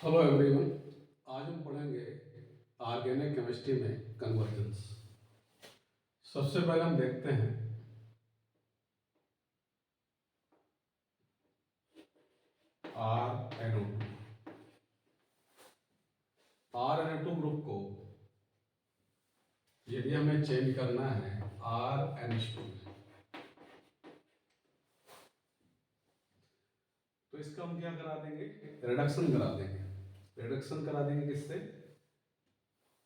Hello everyone. आज हम पढ़ेंगे ऑर्गेनिक केमिस्ट्री में कन्वर्जेंस। सबसे पहले हम देखते हैं RNO2। RNO2 ग्रुप को यदि हमें चेंज करना है RNH2 तो इसका हम क्या करा देंगे, रिडक्शन करा देंगे। रिडक्शन करा देंगे किससे?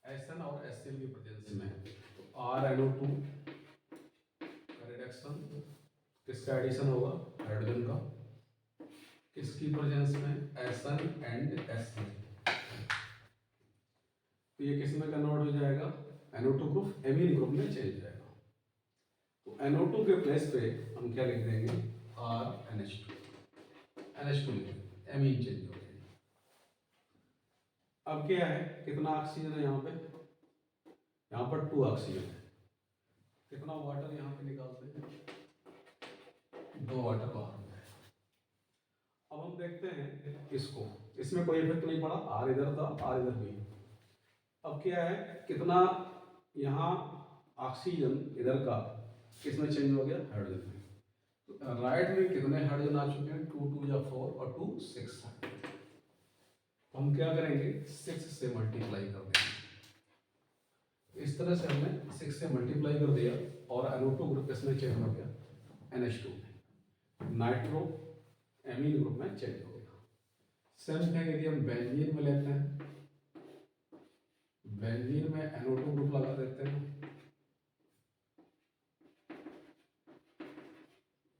SN और HCl की प्रेजेंस में। तो RNO2 का रिडक्शन किसका एडिशन होगा? हाइड्रोजन का। किसकी प्रेजेंस में? SN and HCl। तो ये किस में कन्वर्ट हो जाएगा? NO2 ग्रुप एमीन ग्रुप में चेंज हो जाएगा। तो NO2 के प्लेस पे हम क्या लिख देंगे? RNH2। NH2 लिख देंगे, एमीन चेंज हो गया। अब क्या है, कितना ऑक्सीजन है यहाँ पे? यहाँ पर 2 ऑक्सीजन है। कितना वाटर यहाँ पे निकालते हैं? 2 वाटर बाहर हो गए। अब हम देखते हैं इसको, इसमें कोई इफेक्ट नहीं पड़ा, R इधर था, R इधर भी। अब क्या है, कितना यहाँ ऑक्सीजन इधर का किसमें चेंज हो गया? हाइड्रोजन में। तो राइट में कितने हाइड्रोजन आ चुके हैं? 2 2 या 4 और 2 6 है। तो हम क्या करेंगे? 6 से मल्टीप्लाई कर देंगे। इस तरह से हमने 6 से मल्टीप्लाई कर दिया और NO2 ग्रुप किसमें चेंज हो गया? NH2 में। नाइट्रो एमीन ग्रुप में चेंज हो गया। सेम थिंग यदि हम बेंजीन में लेते हैं, बेंजीन में NO2 ग्रुप लगा देते हैं।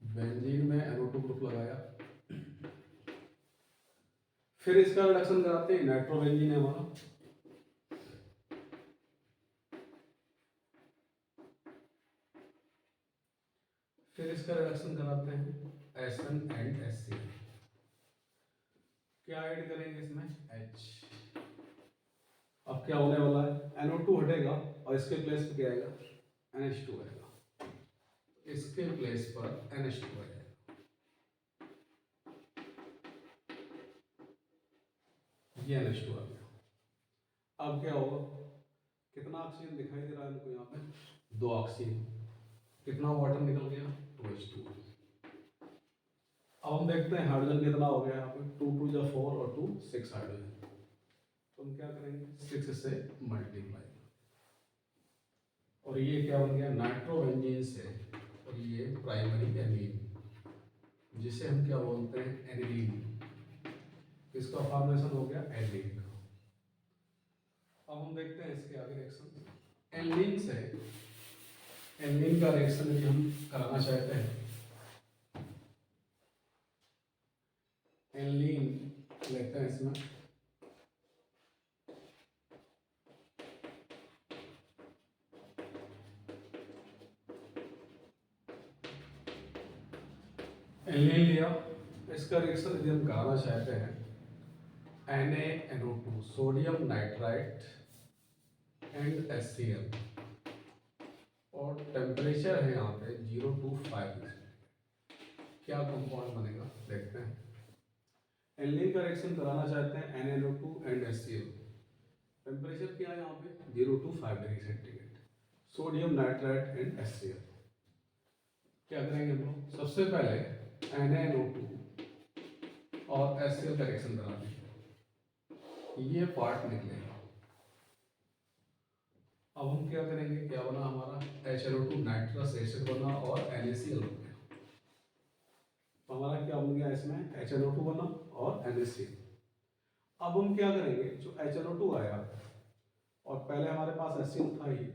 बेंजीन में NO2 ग्रुप लगाया, फिर इसका रिडक्शन कराते हैं। नाइट्रोबेंजीन है हमारा, फिर इसका रिडक्शन कराते हैं SN एंड HCl। क्या ऐड करेंगे इसमें? H। अब क्या होने वाला है? NO2 हटेगा और इसके प्लेस पे क्या आएगा? NH2 आएगा। इसके प्लेस पर NH2 आएगा। ये NH2 आ गया। अब क्या होगा? कितना ऑक्सीजन दिखाई दे रहा है हमको यहाँ पे? 2 ऑक्सीजन। कितना वाटर निकल गया? 2H2। अब हम देखते हैं हाइड्रोजन कितना हो गया यहाँ पे? 2 2 या 4 और 2 6 हाइड्रोजन। तो हम क्या करेंगे? 6 से मल्टीप्लाई। और ये क्या बन गया? नाइट्रोबेंजीन से, और ये प्राइमरी एमीन, जिसे हम क्या बोलते हैं? एनिलीन। इसका फॉर्मेशन हो गया एल्डीन का। अब हम देखते हैं इसके आगे रिएक्शन। एल्डीन से एल्डीन का रिएक्शन यदि हम कराना चाहते हैं, एल्डीन लेते हैं इसमें, एल्डीन लिया, इसका रिएक्शन यदि हम कराना चाहते हैं NaNO2 sodium nitrite and HCl, और टेम्परेचर है यहाँ पे 0 to 5। क्या कंपाउंड बनेगा देखते हैं। एल्डीन का रिएक्शन कराना चाहते हैं NaNO2 एंड HCl। टेम्परेचर क्या है यहाँ पे? 0 to 5 degree centigrade. Sodium nitrite and HCl। क्या करेंगे हम लोग? सबसे पहले NaNO2 और HCl का रिएक्शन करा देंगे, ये पार्ट निकलेगा। अब हम क्या करेंगे? क्या बना हमारा? HNO2 नाइट्रस एसिड बना और NaCl बन गया। तो हमारा क्या बन गया इसमें? HNO2 बना और NaCl। अब हम क्या करेंगे? जो HNO2 आया और पहले हमारे पास HCl था ही,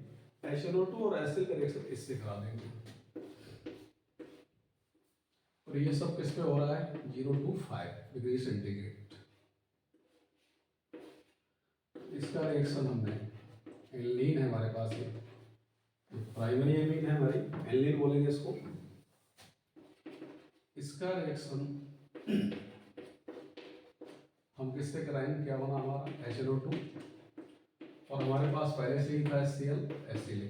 HNO2 और HCl का रिएक्शन इससे करा देंगे। और ये सब किस पे हो रहा है? 0 to 5 डिग्री सेंटीग्रेड। इसका रिएक्शन हमने, एल्डीन है हमारे पास, ये प्राइमरी एमीन है हमारी, एल्डीन बोलेंगे इसको। इसका रिएक्शन हम किससे कराएंगे? क्या बना हमारा? HNO2, और हमारे पास पहले से ही था HCl, HCl।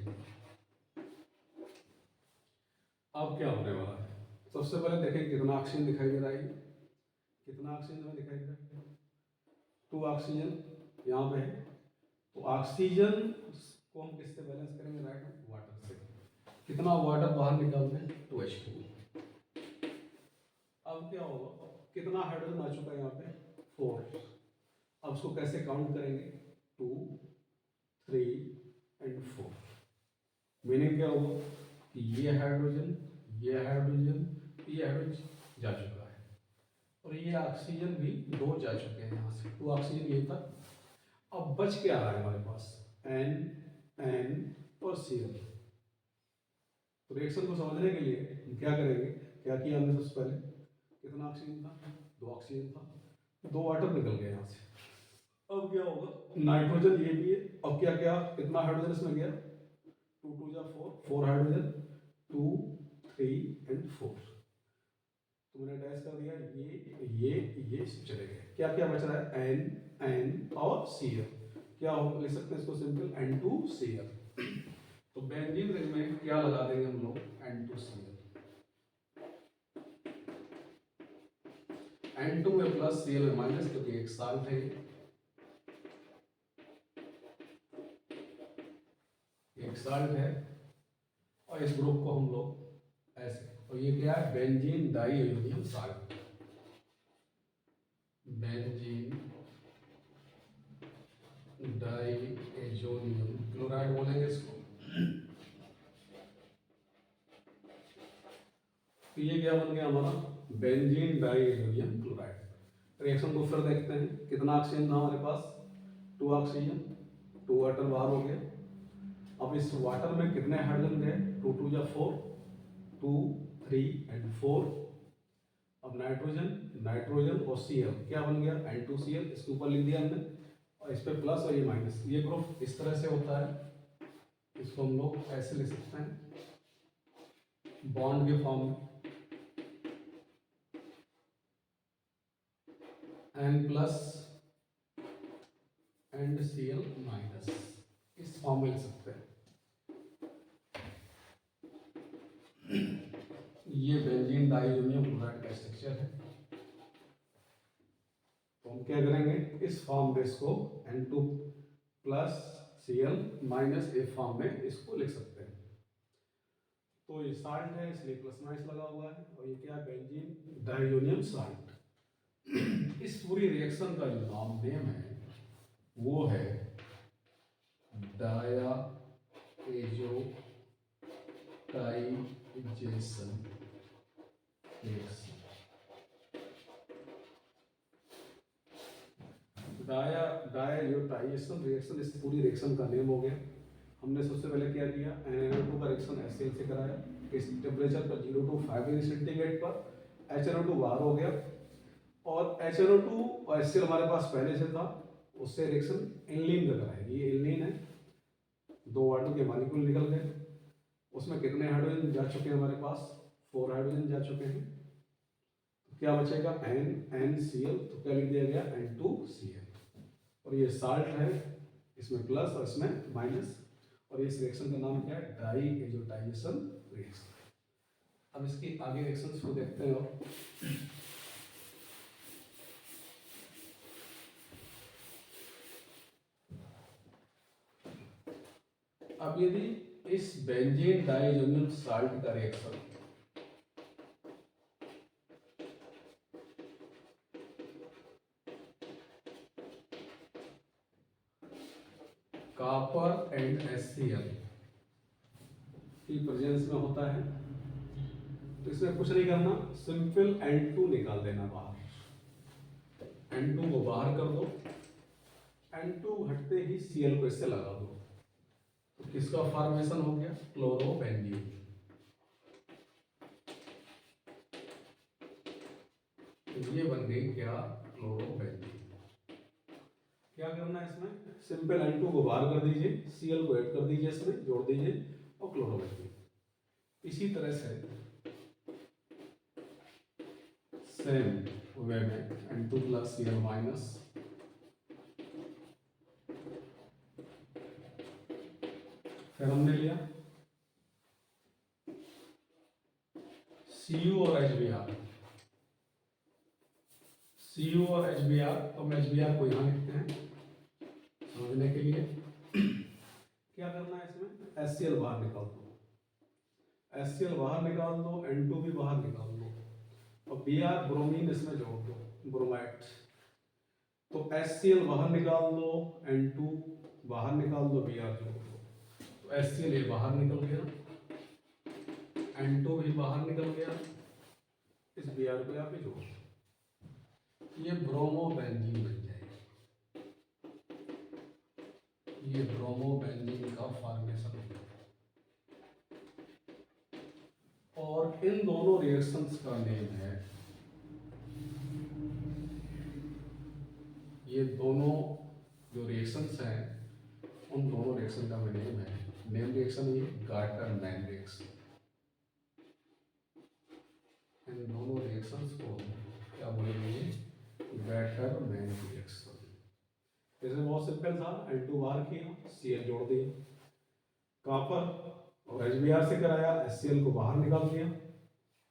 अब क्या होने वाला है? सबसे पहले देखें कितना ऑक्सीजन दिखाई दे रहा है। कितना ऑक्सीजन हमें दिखाई दे रहा है? 2 ऑक्सीजन यहाँ पे है, तो ऑक्सीजन को हम किससे बैलेंस करेंगे? राइट में वाटर से। कितना वाटर बाहर निकाल दें? 2H2। अब क्या होगा? कितना हाइड्रोजन आ चुका है यहाँ पे? 4। अब उसको कैसे काउंट करेंगे? 2, 3 एंड 4। मीनिंग क्या होगा कि ये हाइड्रोजन, ये हाइड्रोजन, ये हाइड्रोजन जा चुका है, और ये ऑक्सीजन भी 2 जा चुके हैं यहाँ से। 2 ऑक्सीजन ये था। अब बच क्या रहा है हमारे पास? N और Cl। तो रिएक्शन को समझने के लिए हम क्या करेंगे? क्या किया हमने सबसे पहले? कितना ऑक्सीजन था? 2 ऑक्सीजन था, 2 वाटर निकल गए यहाँ से। अब क्या होगा? नाइट्रोजन ये भी है। अब क्या क्या कितना हाइड्रोजन इसमें गया? 2 2 जा 4, 4 हाइड्रोजन, 2 3 एंड 4। तो मैंने डैश कर दिया, ये चले गए। क्या क्या बच रहा है? N और Cl। क्या हो लिख सकते हैं इसको? Simple N2Cl। तो बेंजीन रिंग में क्या लगा देंगे हम लोग? N2Cl। N2 में प्लस, Cl में माइनस, क्योंकि एक साल्ट है, एक साल्ट है। और इस ग्रुप को हम लोग ऐसे, और ये क्या है? Benzene diammonium salt. Benzene diammonium chloride बोलेंगे इसको। तो ये क्या बन गया हमारा? Benzene diammonium chloride. रिएक्शन को फिर देखते हैं। कितना ऑक्सीजन था हमारे पास? 2 ऑक्सीजन, 2 वाटर बाहर हो गया। अब इस वाटर में कितने हाइड्रोजन गए? 2 2 जा 4, 2 3 एंड 4। अब नाइट्रोजन और Cl क्या बन गया? N2Cl। इसके ऊपर लिख दिया हमने, और इस पे प्लस और ये माइनस। ये ग्रुप इस तरह से होता है, इसको हम लोग ऐसे लिख सकते हैं बॉन्ड के फॉर्म में, N plus and Cl minus, इस फॉर्म में लिख सकते हैं। ये बेंजीन डाइअमोनियम क्लोराइड का स्ट्रक्चर है। तो हम क्या करेंगे? इस फॉर्म में इसको N2 प्लस Cl माइनस इस फॉर्म में इसको लिख सकते हैं। तो ये साल्ट है, इसलिए प्लस माइनस लगा हुआ है, और ये क्या है? Benzene diammonium salt. इस पूरी रिएक्शन का जो नाम नेम है वो है डायाज़ोटाइजेशन रिएक्शन। डायाज़ोटाइजेशन रिएक्शन इस पूरी रिएक्शन का नेम हो गया। हमने सबसे पहले क्या किया? NaNO2 का रिएक्शन HCl से कराया। इस टेम्परेचर पर 0 to 5 डिग्री सेंटीग्रेड पर HNO2 बाहर हो गया, और HNO2 और HCl हमारे पास पहले से था, उससे रिएक्शन एल्नीन का कराएगी। ये एल्नीन है, 2 वाटर के मॉलिक्यूल निकल गए। उसमें कितने हाइड्रोजन जा चुके हैं हमारे पास? 4 हाइड्रोजन जा चुके हैं। तो क्या बचेगा? NCl। तो क्या लिख दिया गया? N2Cl। और ये साल्ट है, इसमें प्लस और इसमें माइनस, और इस रिएक्शन का नाम क्या है? डाइएज़ोटाइजेशन रिएक्शन। अब इसकी आगे रिएक्शंस को देखते हैं। और अब यदि इस बेंजीन डाइज़ोनियम साल्ट का रिएक्शन कॉपर एंड HCl की प्रेजेंस में होता है, तो इसमें कुछ नहीं करना, सिंपल N2 निकाल देना बाहर। N2 को बाहर कर दो, N2 हटते ही Cl को इससे लगा दो, तो किसका फॉर्मेशन हो गया? क्लोरोबेंजीन। ये बन गई क्या? क्लोरोबेंजीन। क्या करना है इसमें? सिंपल N2 को बाहर कर दीजिए, Cl को ऐड कर दीजिए, इसमें जोड़ दीजिए, और क्लोरोबेंजीन। इसी तरह से सेम वे में N2 प्लस Cl माइनस, फिर हमने लिया Cu और HBr। Cu और HBr, तो हम HBr को यहाँ लिखते हैं समझने के लिए। क्या करना है इसमें, HCl बाहर निकाल दो, HCl बाहर निकाल दो, N2 भी बाहर निकाल दो, और Br ब्रोमीन इसमें जोड़ दो, ब्रोमाइड। तो HCl बाहर निकाल दो, N2 बाहर निकाल दो, Br जोड़ दो, तो HCl ये बाहर निकल गया, N2 भी बाहर निकल गया, इस Br को यहाँ पे जोड़ दो, ये ब्रोमोबेंजीन बन जाएगा, ये ब्रोमोबेंजीन का फॉर्मेशन हो गया। और इन दोनों रिएक्शंस का नेम है, ये दोनों जो रिएक्शंस हैं उन दोनों रिएक्शन का नेम है, नेम रिएक्शन ये गार्टर-मैन रिएक्शन। इन दोनों रिएक्शंस को क्या बोलेंगे, गार्टर-मैन रिएक्शन। इसमें बहुत सिंपल था, N2 बाहर किया, Cl जोड़ दिया, कॉपर और HBr से कराया, HCl को बाहर निकाल दिया,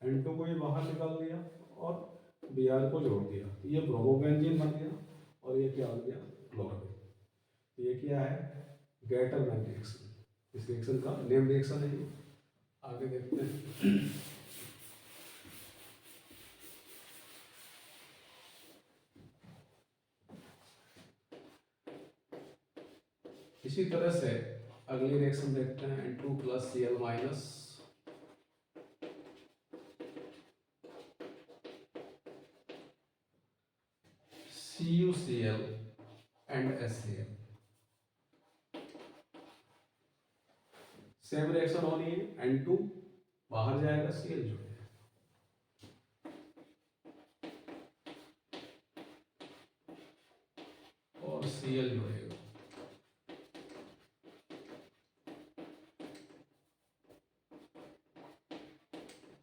N2 को भी बाहर निकाल दिया और Br को जोड़ दिया, ये ब्रोमोबेंजीन बन गया, और ये क्या बन गया, क्लोरीन। ये क्या है, गार्टर-मैन रिएक्शन। इस रिएक्शन का नेम रिएक्शन है। आगे देखते हैं। इसी तरह से अगली रिएक्शन देखते हैं, N2 plus Cl minus CuCl and HCl। Same reaction होनी है, N2 बाहर जाएगा, Cl जुड़ेगा, और Cl जुड़ेगा,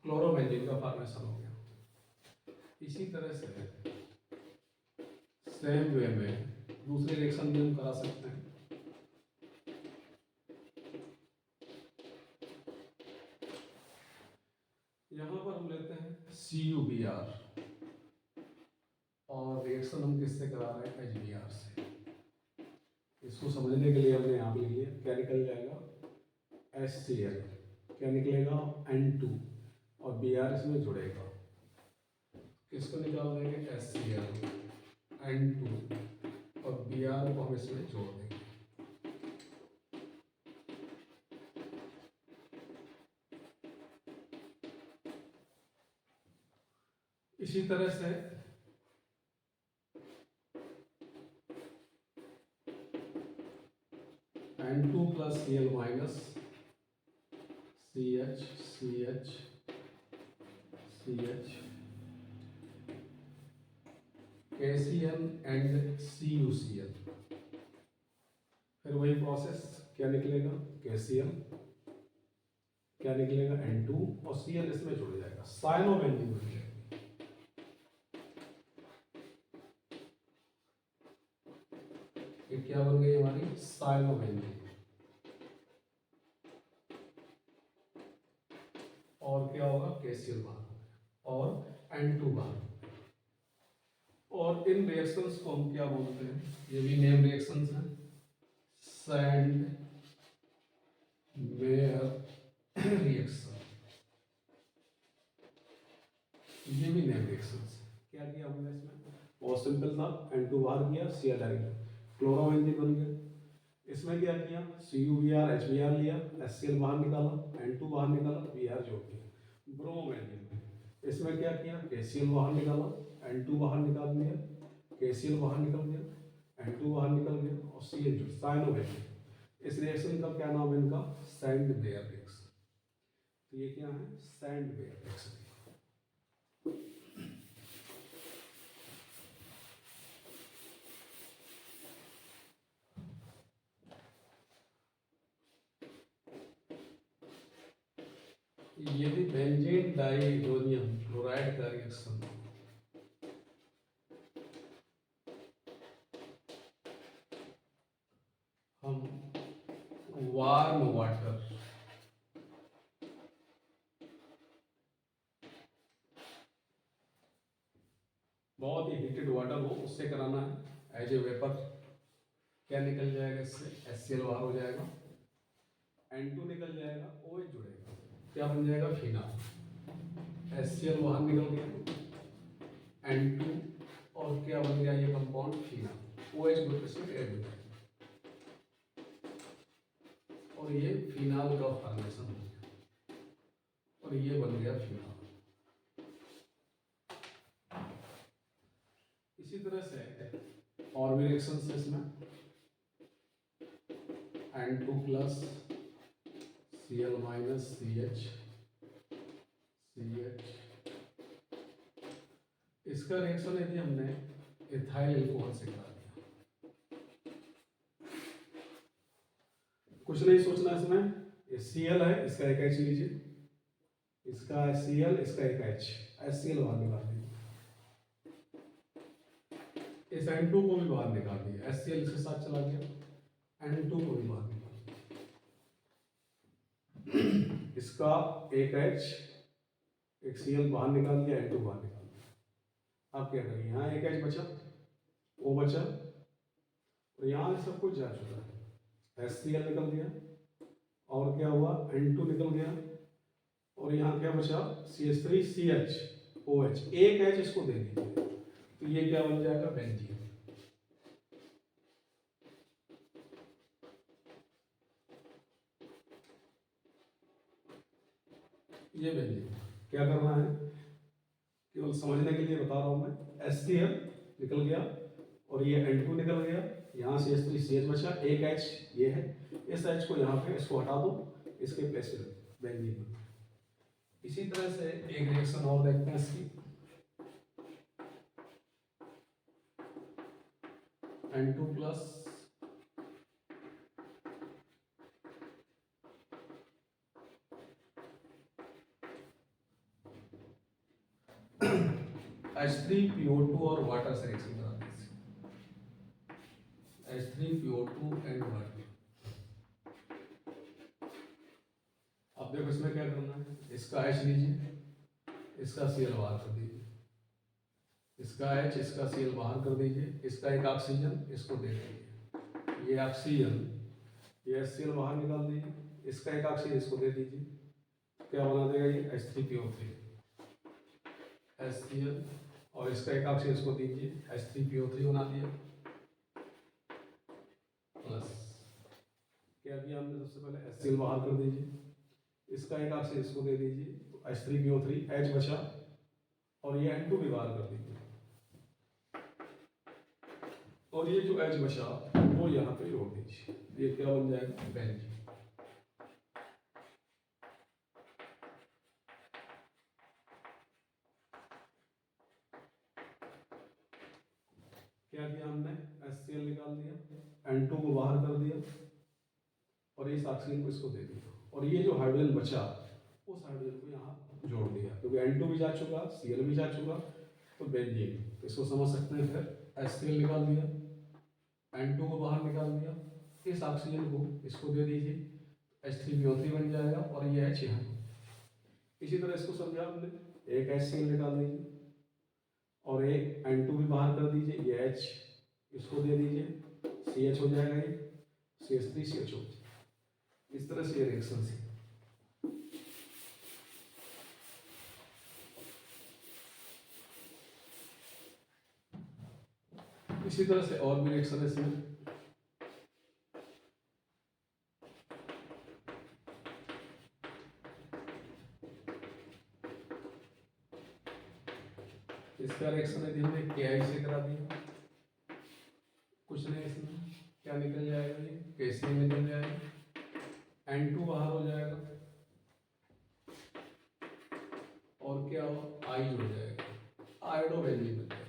क्लोरोबेंजीन का फॉर्मेशन हो गया। इसी तरह से सेम वे में दूसरी रिएक्शन भी हम करा सकते हैं। यहाँ पर हम लेते हैं CuBr, और रिएक्शन हम किससे करा रहे हैं, HBr से। इसको समझने के लिए हमने यहाँ पे लिख लिया, क्या निकल जाएगा, HCl, क्या निकलेगा, N2, और Br इसमें जुड़ेगा, किसको निकाल देंगे, HCl, N2 और Br को हम इसमें जोड़ देंगे। इसी तरह से N2 plus Cl minus CH CH CH KCl and CuCl, फिर वही प्रोसेस, क्या निकलेगा, KCl, क्या निकलेगा, N2, और Cl इसमें जुड़ जाएगा, साइनोबेंजीन बन जाएगा। ये क्या बन गई हमारी, साइनोबेंजीन। और क्या होगा, KCl बाहर और N2 बाहर। और इन रिएक्शंस को हम क्या बोलते हैं, ये भी नेम रिएक्शंस हैं, सैंड मेयर रिएक्शन, ये भी नेम रिएक्शंस। क्या किया हमने इसमें, बहुत सिंपल था, N2 बाहर किया, Cl डायरेक्ट क्लोरोबेंजीन बन गया। इसमें क्या किया, CuBr HBr लिया, HCl बाहर निकाला, N2 बाहर निकाला, Br जोड़ दिया, ब्रोमोबेंजीन। इसमें क्या किया, KCl बाहर निकाला, N2 बाहर निकाल दिया, KCl बाहर निकल गया, N2 बाहर निकल गया, और Cl जुड़, साइनोबेंजीन। इस रिएक्शन का क्या नाम है, इनका सैंड मेयर रिएक्शन। तो ये क्या है, सैंड मेयर रिएक्शन। ये भी बेंजीन डाइज़ोनियम क्लोराइड का रिएक्शन। हम वार्म वाटर, बहुत ही हीटेड वाटर हो उससे कराना है एज ए वेपर। क्या निकल जाएगा इससे, HCl बाहर हो जाएगा, N2 निकल जाएगा, OH जुड़ेगा, क्या बन जाएगा फिनाल। HCl बाहर निकल गया, N2 और क्या बन गया ये कंपाउंड फिनाल, OH ग्रुप इसमें ऐड हो जाएगा और ये फिनाल का फॉर्मेशन हो गया और ये बन गया फिनाल। इसी तरह से और भी रिएक्शंस है इसमें, N2 plus Cl minus CH, इसका रिएक्शन यदि हमने इथाइल अल्कोहल से करा दिया, कुछ नहीं सोचना इसमें, ये Cl है, इसका एक H लीजिए, इसका Cl, इसका एक H, HCl बाहर निकाल दीजिए, इस N2 को भी बाहर निकाल दिया, HCl इसके साथ चला गया, N2 को भी बाहर निकाल दिया, इसका एक H, एक Cl बाहर निकाल दिया, N2 बाहर निकाल दिया। आप क्या करेंगे, यहाँ एक H बचा, O बचा और यहाँ सब कुछ जा चुका है, HCl निकल गया और क्या हुआ N2 निकल गया और यहाँ क्या बचा CH3CH OH, एक H इसको दे दीजिए तो ये क्या बन जाएगा बेंजीन। ये बेंजीन क्या करना है, केवल समझने के लिए बता रहा हूं मैं। HCl निकल गया और ये N2 निकल गया, यहाँ CH3CH बचा, एक H ये है, इस H को यहाँ पे इसको हटा दो, इसके प्लेस पे बेंजीन। इसी तरह से एक रिएक्शन और देखते हैं इसकी, N2 प्लस H3PO2 और वाटर से रिएक्शन कराते हैं, H3PO2 एंड वाटर। अब देखो इसमें क्या करना है, इसका H लीजिए, इसका Cl बाहर कर दीजिए, इसका H, इसका Cl बाहर कर दीजिए, इसका एक ऑक्सीजन इसको दे दीजिए, ये ऑक्सीजन, ये HCl बाहर निकाल दीजिए, इसका एक ऑक्सीजन इसको दे दीजिए, क्या बना देगा ये H3PO3, HCl और इसका एक ऑक्सीजन इसको दीजिए, H3PO3 बना दिया, प्लस क्या किया हमने सबसे पहले HCl बाहर कर दीजिए, इसका एक ऑक्सीजन इसको दे दीजिए, तो H3PO3 H बचा और ये N2 भी बाहर कर दीजिए और ये जो H बचा वो यहाँ पे जोड़ दीजिए, ये क्या बन जाएगा बेंजीन। क्या किया हमने, HCl निकाल दिया, N2 को बाहर कर दिया और इस ऑक्सीजन को इसको दे दिया और ये जो हाइड्रोजन बचा उस हाइड्रोजन को यहाँ जोड़ दिया, क्योंकि N2 भी जा चुका, Cl भी जा चुका, तो बेंजीन। तो इसको समझ सकते हैं, फिर HCl निकाल दिया, N2 को बाहर निकाल दिया, इस ऑक्सीजन को इसको दे दीजिए, H3PO3 बन जाएगा और ये H यहाँ। इसी तरह इसको समझा हमने, एक HCl निकाल दीजिए और एक N2 भी बाहर कर दीजिए, ये H इसको दे दीजिए, CH हो जाएगा, ये CH3CH हो। इस तरह से ये रिएक्शन है। इसी तरह से और भी रिएक्शन है इसमें, इसका रिएक्शन यदि हमने KI से करा दिया, कुछ नहीं इसमें क्या निकल जाएगा, ये KCl निकल जाएगा, N2 बाहर हो जाएगा और क्या हो I जुड़ जाएगा, आयोडो बेंजीन बन जाएगा।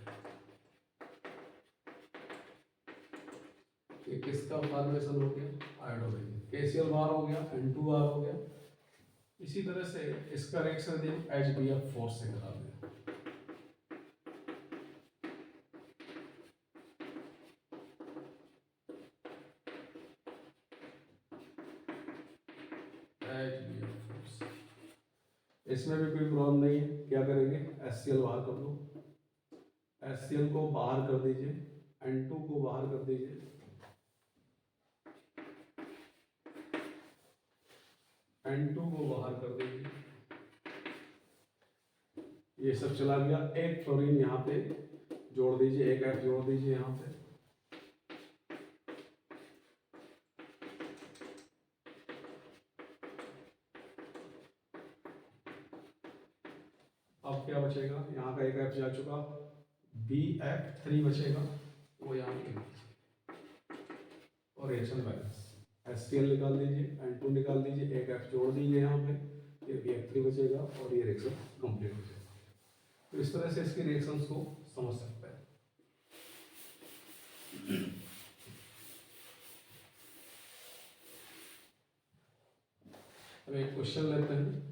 ये किसका फॉर्मेशन हो गया, आयोडो बेंजीन, KCl बाहर हो गया, N2 बाहर हो गया। इसी तरह से इसका रिएक्शन यदि HBF4 से करा दिया, इसमें भी कोई प्रॉब्लम नहीं है, क्या करेंगे HCl बाहर कर दो, HCl को बाहर कर दीजिए, N2 को बाहर कर दीजिए, N2 को बाहर कर दीजिए, ये सब चला गया। एक फ्लोरीन यहाँ पे जोड़ दीजिए, एक F जोड़ दीजिए यहाँ पे। अब क्या बचेगा, यहाँ का एक F जा चुका, BF3 बचेगा, वो यहाँ पे और रिएक्शन बैलेंस HCl निकाल दीजिए, N2 निकाल दीजिए, एक F जोड़ दीजिए यहाँ पे, ये BF3 बचेगा और ये रिएक्शन कंप्लीट हो जाएगा। तो इस तरह से इसकी रिएक्शंस को समझ सकते हैं। अब एक क्वेश्चन लेते हैं।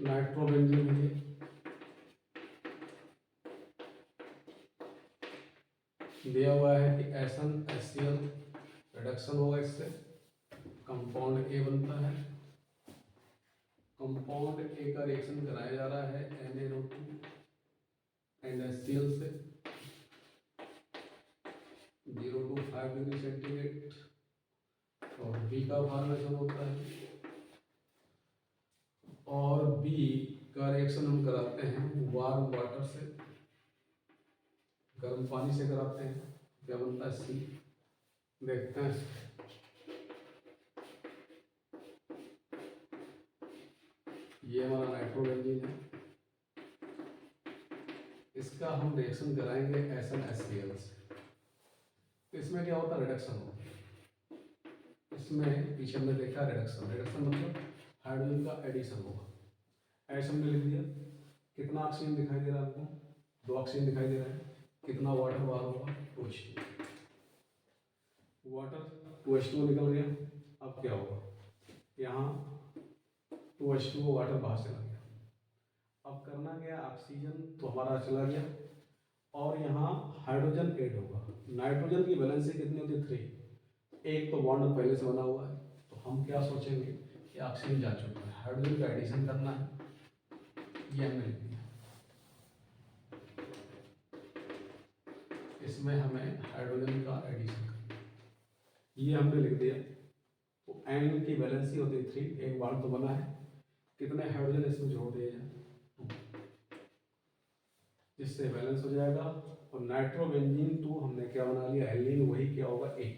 नाइट्रोबेंजीन दिया हुआ है कि SnHCl रिडक्शन होगा, इससे कंपाउंड ए बनता है। कंपाउंड ए का रिएक्शन कराया जा रहा है NaNO2 एंड HCl से 0 to 5 डिग्री सेंटीग्रेड, और बी का फॉर्मेशन होता है। और बी का रिएक्शन हम कराते हैं वार्म वाटर से, गर्म पानी से कराते हैं, क्या बनता है सी। देखते हैं, ये हमारा नाइट्रोबेंजीन है, इसका हम रिएक्शन कराएंगे SnHCl से। तो इसमें क्या होता है, रिडक्शन होता है। इसमें पीछे हमने देखा रिडक्शन, रिडक्शन मतलब हाइड्रोजन का एडिशन होगा। ऐसे हमने लिख दिया। कितना ऑक्सीजन दिखाई दे रहा है आपको, 2 ऑक्सीजन दिखाई दे रहा है। कितना वाटर बाहर होगा, 2H2। वाटर 2H2 निकल गया। अब क्या होगा, यहाँ 2H2 वाटर बाहर चला गया। अब करना क्या, ऑक्सीजन तो हमारा चला गया और यहाँ हाइड्रोजन ऐड होगा। नाइट्रोजन की वैलेंसी कितनी होती है, 3। एक तो बॉन्ड पहले से बना हुआ है, तो हम क्या सोचेंगे कि ऑक्सीजन जा चुका है, हाइड्रोजन का एडिशन करना है, ये हमने लिख दिया। इसमें हमें हाइड्रोजन का एडिशन करना है, ये हमने लिख दिया। तो N की वैलेंसी होती है 3, एक बॉन्ड तो बना है, कितने हाइड्रोजन इसमें जोड़ दिए जाए, 2, जिससे बैलेंस हो जाएगा। और नाइट्रोबेंजीन 2 हमने क्या बना लिया, एलिन, वही क्या होगा, 1।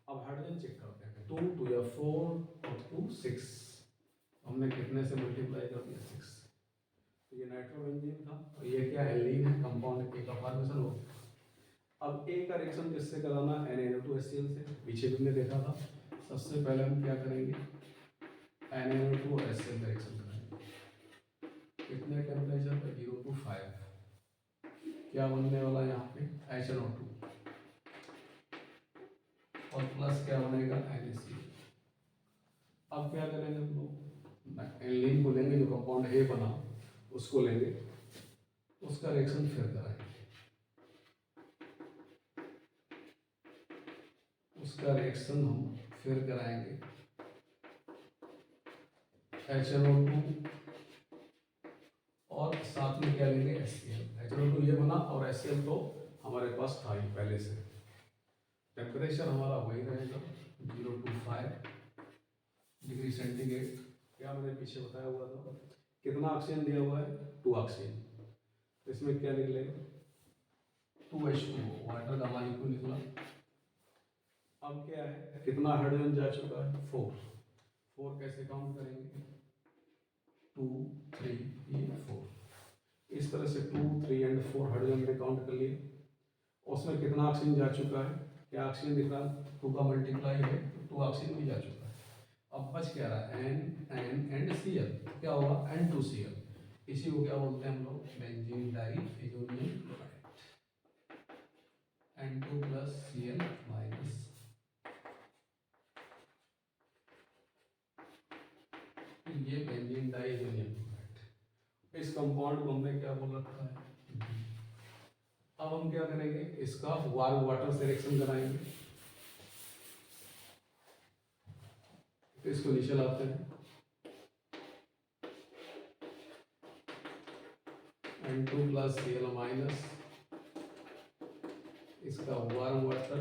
अब हाइड्रोजन चेक करते हैं, 2 2 या 4 और 2 6, हमने कितने से मल्टीप्लाई कर दिया, 6। तो ये नाइट्रोबेंजीन था और ये क्या, एलिन है, कंपाउंड ए का फॉर्मेशन हो। अब ए का रिएक्शन किससे कराना, NaNO2HCl से, पीछे भी हमने देखा था। सबसे पहले हम क्या करेंगे, NaNO2 और HCl का रिएक्शन कराएंगे। कितने टेम्परेचर पर, 0 to 5। क्या बनने वाला यहाँ पे, HNO2 और प्लस क्या बनेगा, NaCl। अब क्या करेंगे हम लोग, एलिन को लेंगे, जो कंपाउंड ए बना उसको लेंगे, उसका रिएक्शन फिर कराएंगे। उसका रिएक्शन हम फिर कराएंगे HNO2 और साथ में क्या लेंगे, HCl। HNO2 ये बना और HCl तो हमारे पास था ही पहले से। टेम्परेचर हमारा वही रहेगा, 0 to 5 डिग्री सेंटीग्रेड। क्या मैंने पीछे बताया हुआ था, कितना ऑक्सीजन दिया हुआ है, 2 ऑक्सीजन। इसमें क्या निकलेगा, 2H2, वाटर का मॉलिक्यूल निकला। अब क्या है, कितना हाइड्रोजन जा चुका है, 4 कैसे काउंट करेंगे, 2 3 4। इस तरह से 2 3 एंड 4 हाइड्रोजन में काउंट कर लिए। उसमें कितना ऑक्सीजन जा चुका है, क्या ऑक्सीजन दिख रहा है, 2 का मल्टीप्लाई है, 2 ऑक्सीजन भी जा चुका है। अब बच क्या रहा है, N एंड Cl, क्या होगा, N2Cl। इसी को क्या बोलते हैं हम लोग, benzene diazonium chloride, N2 + Cl-। ये बेंजीन डाइएजोनियम क्लोराइड। इस कंपाउंड को हमने क्या बोल रखा है। अब हम क्या करेंगे, इसका वार्म वाटर से रिएक्शन कराएंगे। तो इसको नीचे लाते हैं, N2 प्लस Cl माइनस, इसका वार्म वाटर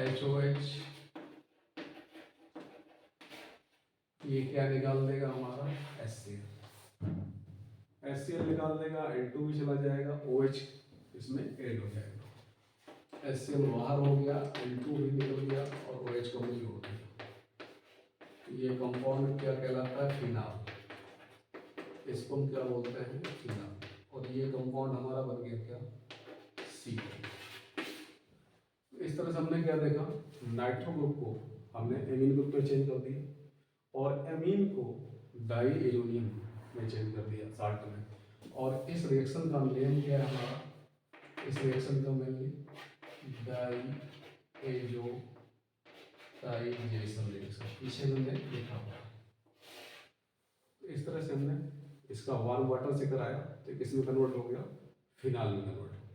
HOH, ये क्या निकाल देगा हमारा HCl, HCl निकाल देगा, N2 भी चला जाएगा, OH इसमें ऐड हो जाएगा, HCl बाहर हो गया, N2 भी निकल गया और OH का मूल्य हो गया। ये कंपाउंड क्या कहलाता है? फिनाल। इसको हम क्या बोलते हैं? फिनाल। और ये कंपाउंड हमारा बन गया क्या? सीओ। इस तरह से हमने क्या देखा, नाइट्रो ग्रुप को हमने एमीन ग्रुप में चेंज कर दिया और एमीन को डाई एजोनियम में चेंज कर दिया साल्ट में। और इस रिएक्शन का नेम क्या है हमारा? इस रिएक्शन का मेनली डाई एजोटाइजेशन रिएक्शन, पीछे हमने लिखा हुआ। इस तरह से हमने इसका वार्म वाटर से कराया तो किस में कन्वर्ट हो गया? फिनाल में कन्वर्ट हो गया।